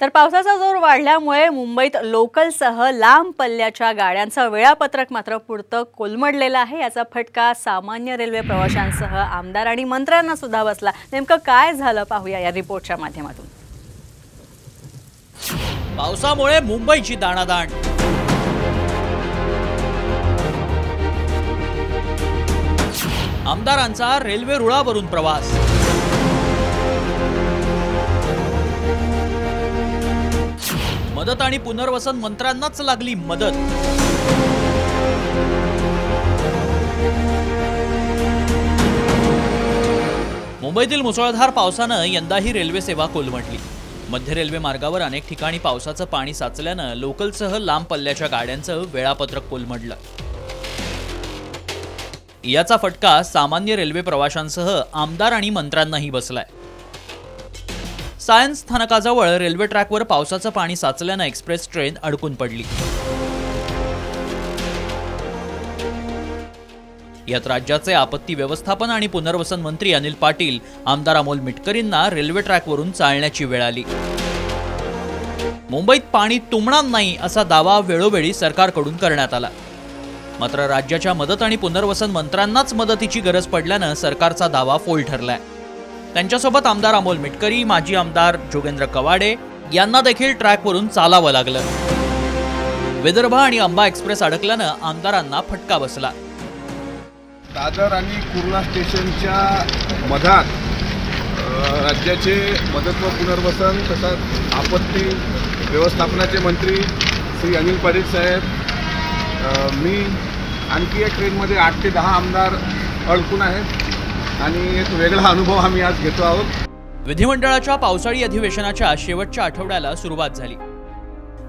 तर पावसाचा जोर वाढल्यामुळे मुंबईत लोकलसह लांब पल्ल्याच्या गाड्यांचं वेळापत्रक मात्र पुरतं कोलमडलेलं आहे। याचा फटका सामान्य रेल्वे प्रवाशांसह आमदार आणि मंत्र्यांना सुद्धा बसला। नेमकं काय झालं पाहूया या रिपोर्टच्या माध्यमातून। पावसामुळे मुंबईची दाणादाण। आमदारांचा रेल्वे रुळावरून प्रवास। मदत आणि पुनर्वसन मंत्र्यांनाच लागली मदत। मुंबईतील मुसळधार पावसानं यंदाही रेल्वे सेवा कोलमडली। मध्य रेल्वे मार्गावर अनेक ठिकाणी पावसाचं पाणी साचल्यानं लोकलसह लांब पल्ल्याच्या गाड्यांचं वेळापत्रक कोलमडलं। याचा फटका सामान्य रेल्वे प्रवाशांसह आमदार आणि मंत्र्यांनाही बसलाय। सायन्स स्थानकाजवळ रेल्वे ट्रॅकवर पावसाचं पाणी साचल्यानं एक्सप्रेस ट्रेन अडकून पडली। यात राज्याचे आपत्ती व्यवस्थापन आणि पुनर्वसन मंत्री अनिल पाटील, आमदार अमोल मिटकरींना रेल्वे ट्रॅकवरून चालण्याची वेळ आली। मुंबईत पाणी तुंबणार नाही असा दावा वेळोवेळी सरकारकडून करण्यात आला। मात्र राज्याच्या मदत आणि पुनर्वसन मंत्र्यांनाच मदतीची गरज पडल्यानं सरकारचा दावा फोल ठरलाय। त्यांच्यासोबत आमदार अमोल मिटकरी, माजी आमदार जोगेंद्र कवाडे यांना देखील ट्रॅकवरून चालावं लागलं। विदर्भ आणि अंबा एक्सप्रेस अडकल्यानं आमदारांना फटका बसला। दादर आणि कुर्ला स्टेशनच्या मधात राज्याचे मदत व पुनर्वसन तसंच आपत्ती व्यवस्थापनाचे मंत्री श्री अनिल पाटील साहेब, मी आणखी एक ट्रेनमध्ये 8 ते 10 आमदार अडकून आहेत आणि एक वेगळा अनुभव आम्ही आज घेतो आहोत। विधिमंडळाच्या पावसाळी अधिवेशनाच्या शेवटच्या आठवड्याला सुरुवात झाली।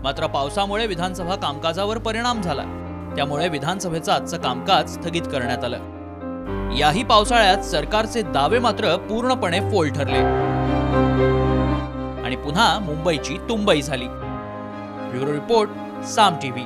मात्र पावसामुळे विधानसभा कामकाजावर परिणाम झाला। त्यामुळे विधानसभेचं आजचं कामकाज स्थगित करण्यात आलं। याही पावसाळ्यात सरकारचे दावे मात्र पूर्णपणे फोल ठरले आणि पुन्हा मुंबईची तुंबई झाली। ब्युरो रिपोर्ट, साम टीव्ही।